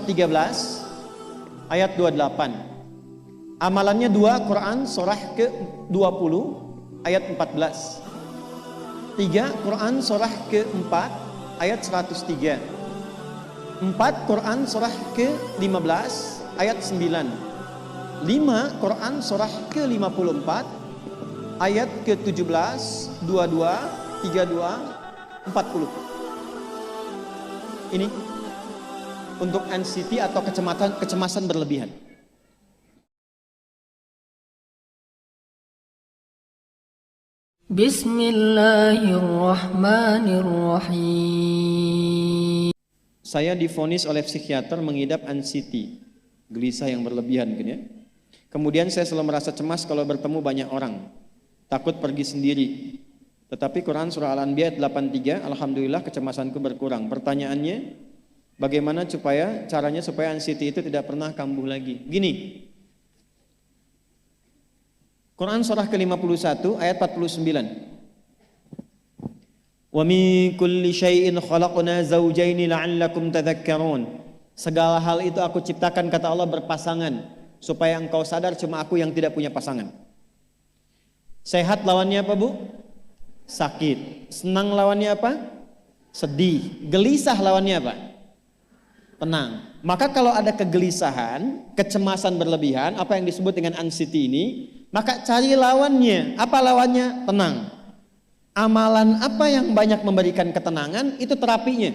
13 ayat 28. Amalannya 2 Quran surah ke-20 ayat 14. 3 Quran surah ke-4 ayat 103. 4 Quran surah ke-15 ayat 9. 5 Quran surah ke-54 ayat ke-17, 22, 32, 40. Ini untuk anxiety atau kecemasan berlebihan. Bismillahirrahmanirrahim. Saya divonis oleh psikiater mengidap anxiety, gelisah yang berlebihan mungkin ya. Kemudian saya selalu merasa cemas kalau bertemu banyak orang, takut pergi sendiri. Tetapi Quran surah Al-Anbiya ayat 83, alhamdulillah kecemasanku berkurang. Pertanyaannya, bagaimana caranya supaya anxiety itu tidak pernah kambuh lagi? Gini, Quran surah ke-51 ayat 49. Wa min kulli syai'in khalaqna zawjaini la'allakum tadhakkarun. Segala hal itu aku ciptakan, kata Allah, berpasangan, supaya engkau sadar cuma aku yang tidak punya pasangan. Sehat lawannya apa, Bu? Sakit. Senang lawannya apa? Sedih. Gelisah lawannya apa? Tenang. Maka kalau ada kegelisahan, kecemasan berlebihan, apa yang disebut dengan anxiety ini, maka cari lawannya. Apa lawannya? Tenang. Amalan apa yang banyak memberikan ketenangan, itu terapinya.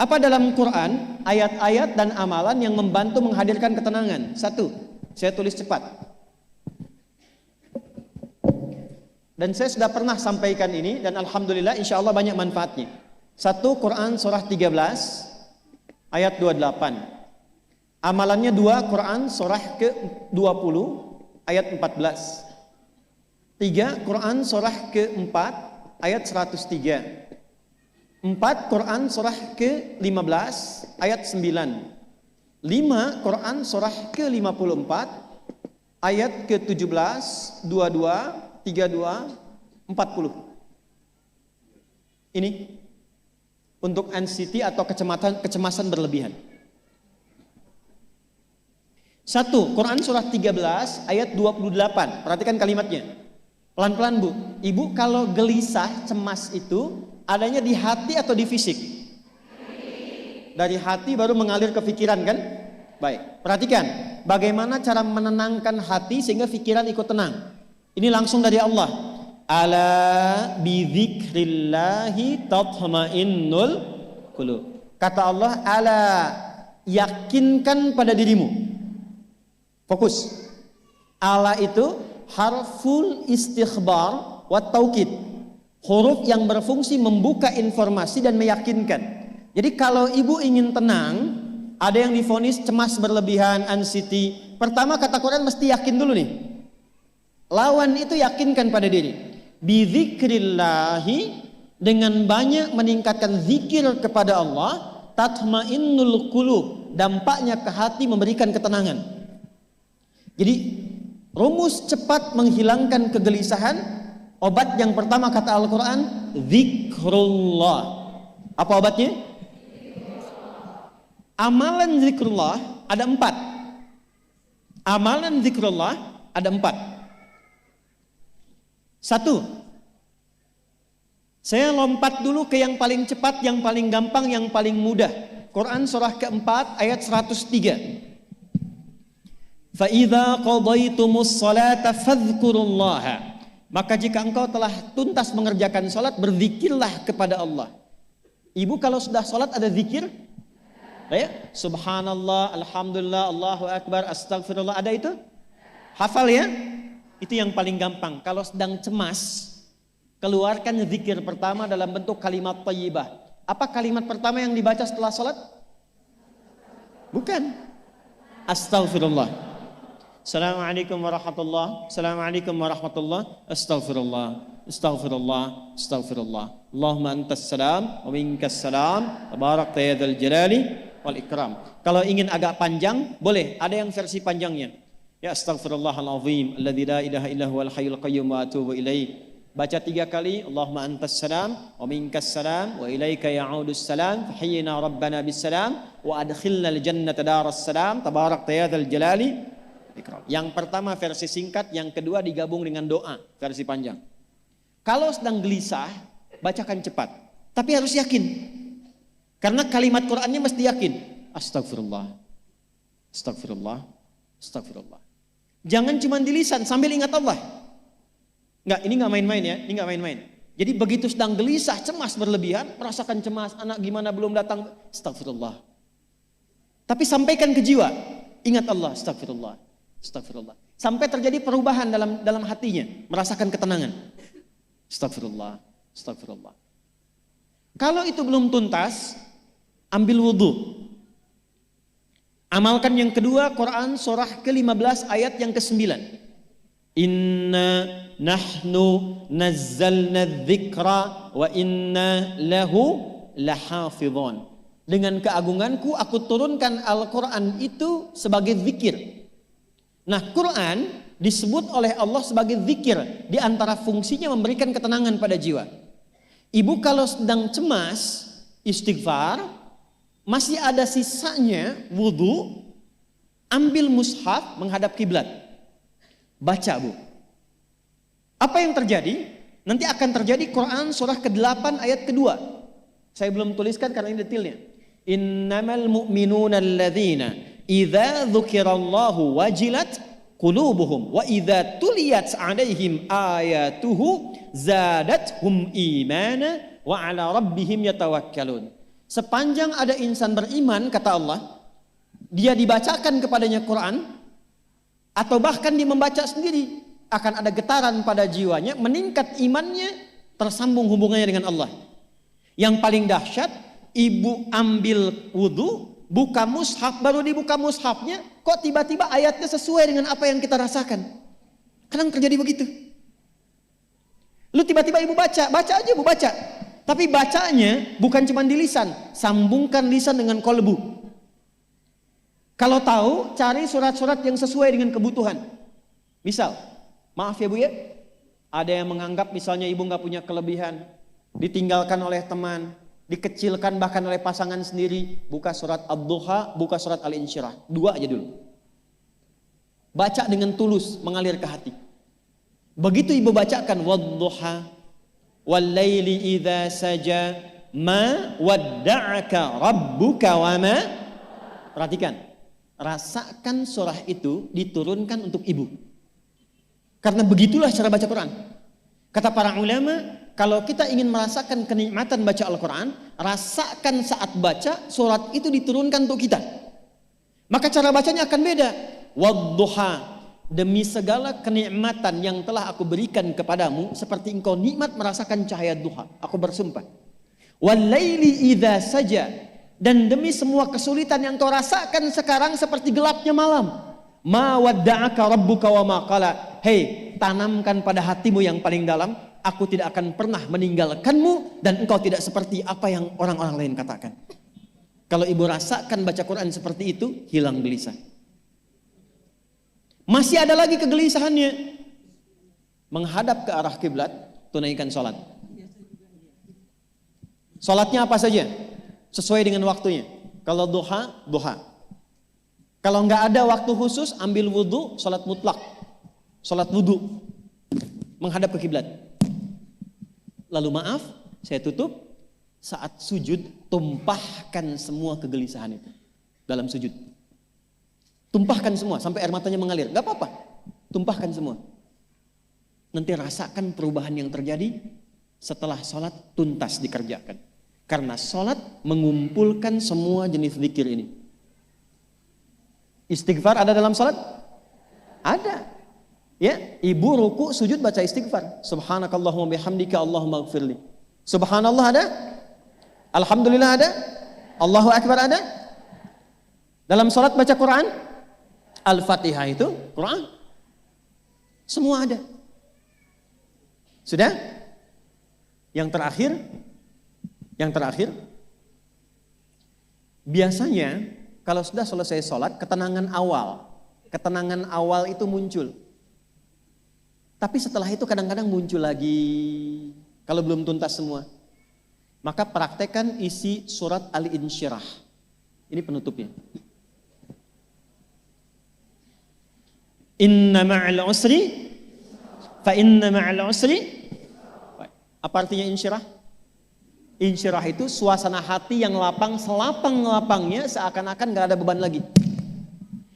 Apa dalam Quran ayat-ayat dan amalan yang membantu menghadirkan ketenangan? 1, saya tulis cepat. Dan saya sudah pernah sampaikan ini dan alhamdulillah insya Allah banyak manfaatnya. 1 Quran surah 13 ayat 28. Amalannya 2 Quran surah ke-20 ayat 14. 3 Quran surah ke-4 ayat 103. 4 Quran surah ke-15 ayat 9. 5 Quran surah ke-54 ayat ke-17, 22, 32, 40. Ini untuk anxiety atau kecemasan berlebihan. 1 Quran surah 13 ayat 28. Perhatikan kalimatnya. Pelan-pelan, Bu. Ibu kalau gelisah, cemas itu adanya di hati atau di fisik? Dari hati baru mengalir ke pikiran kan? Baik, perhatikan bagaimana cara menenangkan hati sehingga pikiran ikut tenang. Ini langsung dari Allah. Ala bidzikrillahi tatma'innul qulub. Kata Allah, ala, yakinkan pada dirimu. Fokus. Ala itu harful istikhbar wa taukid. Huruf yang berfungsi membuka informasi dan meyakinkan. Jadi kalau ibu ingin tenang, ada yang divonis cemas berlebihan, anxiety. Pertama kata Quran mesti yakin dulu nih. Lawan itu yakinkan pada diri. Bidzikrillahi, dengan banyak meningkatkan zikir kepada Allah, tatmainnul qulub, dampaknya ke hati memberikan ketenangan. Jadi rumus cepat menghilangkan kegelisahan, obat yang pertama kata Al-Quran, zikrullah. Apa obatnya? Amalan zikrullah ada 4. Amalan zikrullah ada 4. 1, saya lompat dulu ke yang paling cepat, yang paling gampang, yang paling mudah. Quran surah ke-4 ayat 103. فَإِذَا قَضَيْتُمُ الصَّلَاةَ فَاذْكُرُوا اللَّهَ. Maka jika engkau telah tuntas mengerjakan salat, berzikirlah kepada Allah. Ibu kalau sudah salat ada zikir? Ya? Subhanallah, alhamdulillah, Allahu akbar, astagfirullah, ada itu? Hafal ya? Itu yang paling gampang. Kalau sedang cemas, keluarkan zikir pertama dalam bentuk kalimat thayyibah. Apa kalimat pertama yang dibaca setelah salat? Bukan. Astagfirullah. Assalamualaikum warahmatullah. Assalamualaikum warahmatullah. Astaghfirullah. Astaghfirullah. Astaghfirullah. Allahumma antas salam wa minkas salam. Tabarakta ya dzal jalali wal ikram. Kalau ingin agak panjang, boleh. Ada yang versi panjangnya. Ya astaghfirullahalazim alladzi la ilaha illa huwal hayyul qayyum wa atubu ilaih. Baca 3 kali, Allahumma antas salam, wa minkas salam, wa ilaika ya'udus salam, fahayyina rabbana bis salam, wa adkhilna al-jannata daras salam, tabarakta ya dzal jalali. Yang pertama versi singkat, yang kedua digabung dengan doa, versi panjang. Kalau sedang gelisah, bacakan cepat, tapi harus yakin. Karena kalimat Qur'annya mesti yakin. Astagfirullah, astagfirullah, astagfirullah. Jangan cuma di lisan sambil ingat Allah. Enggak, ini enggak main-main ya, ini enggak main-main. Jadi begitu sedang gelisah, cemas berlebihan, merasakan cemas, anak gimana belum datang, astagfirullah. Tapi sampaikan ke jiwa, ingat Allah, astagfirullah, astagfirullah. Sampai terjadi perubahan dalam hatinya, merasakan ketenangan. Astagfirullah, astagfirullah. Kalau itu belum tuntas, ambil wudhu. Amalkan yang kedua, Quran surah ke-15 ayat yang ke-9. Inna nahnu nazzalna dzikra wa inna lahu lahafidhun. Dengan keagunganku aku turunkan Al-Quran itu sebagai zikir. Nah, Quran disebut oleh Allah sebagai zikir. Di antara fungsinya memberikan ketenangan pada jiwa. Ibu kalau sedang cemas, istighfar, masih ada sisanya wudhu, ambil mushaf menghadap kiblat. Baca, Bu. Apa yang terjadi? Nanti akan terjadi Quran surah ke-8 ayat kedua. Saya belum tuliskan karena ini detailnya. Innamal mu'minuna alladzina idza dzukirallahu wajilat qulubuhum wa idza tuliyat 'alaihim ayatuhu zadathum imana wa 'ala rabbihim yatawakkalun. Sepanjang ada insan beriman, kata Allah, dia dibacakan kepadanya Quran, atau bahkan dia membaca sendiri, akan ada getaran pada jiwanya, meningkat imannya, tersambung hubungannya dengan Allah. Yang paling dahsyat, ibu ambil wudhu, buka mushaf, baru dibuka mushafnya, kok tiba-tiba ayatnya sesuai dengan apa yang kita rasakan. Kadang terjadi begitu. Lu tiba-tiba ibu baca aja ibu baca. Tapi bacanya bukan cuma di lisan, sambungkan lisan dengan kolbu. Kalau tahu, cari surat-surat yang sesuai dengan kebutuhan. Misal, maaf ya Bu ya, ada yang menganggap misalnya ibu nggak punya kelebihan, ditinggalkan oleh teman, dikecilkan bahkan oleh pasangan sendiri. Buka surat Ad-Duha, buka surat Al-Insyirah. 2 aja dulu. Baca dengan tulus, mengalir ke hati. Begitu ibu bacakan, Wad-Duha, Wal-Laili idza saja, Ma wadda'aka Rabbuka wa ma. Perhatikan. Rasakan surah itu diturunkan untuk ibu. Karena begitulah cara baca Quran. Kata para ulama, kalau kita ingin merasakan kenikmatan baca Al-Quran, rasakan saat baca surat itu diturunkan untuk kita. Maka cara bacanya akan beda. Wadduha, demi segala kenikmatan yang telah aku berikan kepadamu, seperti engkau nikmat merasakan cahaya duha, aku bersumpah. Wal-laili idza saja, dan demi semua kesulitan yang kau rasakan sekarang seperti gelapnya malam. Ma wadda'aka rabbuka wa ma qala. Hei, tanamkan pada hatimu yang paling dalam, aku tidak akan pernah meninggalkanmu dan engkau tidak seperti apa yang orang-orang lain katakan. Kalau ibu rasakan baca Quran seperti itu, hilang gelisah. Masih ada lagi kegelisahannya. Menghadap ke arah kiblat, tunaikan sholat. Sholatnya apa saja? Sesuai dengan waktunya. Kalau duha, duha. Kalau nggak ada waktu khusus, ambil wudhu, sholat mutlak. Sholat wudhu. Menghadap ke kiblat. Lalu maaf, saya tutup. Saat sujud, tumpahkan semua kegelisahan itu. Dalam sujud. Tumpahkan semua, sampai air matanya mengalir. Nggak apa-apa. Tumpahkan semua. Nanti rasakan perubahan yang terjadi setelah sholat tuntas dikerjakan. Karena sholat mengumpulkan semua jenis zikir ini. Istighfar ada dalam sholat? Ada. Ya, ibu ruku sujud baca istighfar. Subhanakallahumma bihamdika Allahumma ighfirli. Subhanallah ada? Alhamdulillah ada? Allahu Akbar ada? Dalam sholat baca Quran? Al-Fatihah itu Quran. Semua ada. Sudah? Yang terakhir, biasanya kalau sudah selesai sholat, ketenangan awal itu muncul. Tapi setelah itu kadang-kadang muncul lagi. Kalau belum tuntas semua. Maka praktekkan isi surat Al-Insyirah. Ini penutupnya. Inna ma'al usri fa inna ma'al usri. Apa artinya insyirah? Insyirah itu suasana hati yang lapang, selapang-lapangnya seakan-akan gak ada beban lagi.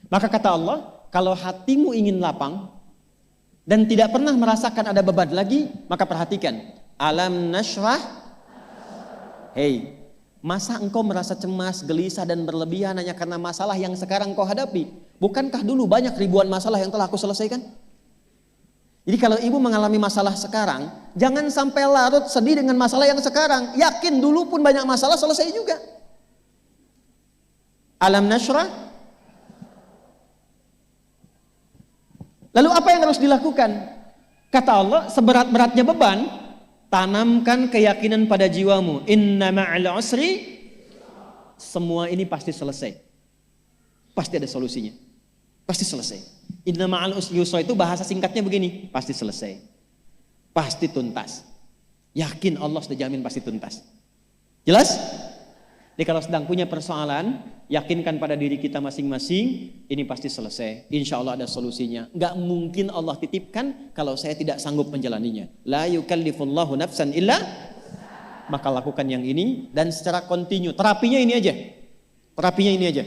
Maka kata Allah, kalau hatimu ingin lapang dan tidak pernah merasakan ada beban lagi, maka perhatikan. Alam nashrah. Hei, masa engkau merasa cemas, gelisah dan berlebihan hanya karena masalah yang sekarang kau hadapi? Bukankah dulu banyak ribuan masalah yang telah aku selesaikan? Jadi kalau ibu mengalami masalah sekarang, jangan sampai larut sedih dengan masalah yang sekarang. Yakin dulu pun banyak masalah selesai juga. Alam nashrah. Lalu apa yang harus dilakukan? Kata Allah, seberat-beratnya beban, tanamkan keyakinan pada jiwamu. Inna ma'al usri. Semua ini pasti selesai. Pasti ada solusinya. Pasti selesai. Inna ma'al usri yusra itu bahasa singkatnya begini. Pasti selesai. Pasti tuntas. Yakin Allah sudah jamin pasti tuntas. Jelas? Jadi kalau sedang punya persoalan, yakinkan pada diri kita masing-masing, ini pasti selesai. Insya Allah ada solusinya. Gak mungkin Allah titipkan kalau saya tidak sanggup menjalaninya. La yukallifullahu nafsan illa. Maka lakukan yang ini dan secara kontinu. Terapinya ini aja. Terapinya ini aja.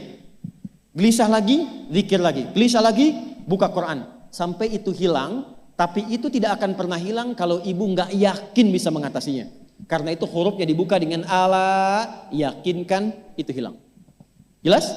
Gelisah lagi, zikir lagi. Gelisah lagi, buka Quran. Sampai itu hilang, tapi itu tidak akan pernah hilang kalau ibu gak yakin bisa mengatasinya. Karena itu hurufnya dibuka dengan ala, yakinkan, itu hilang. Jelas?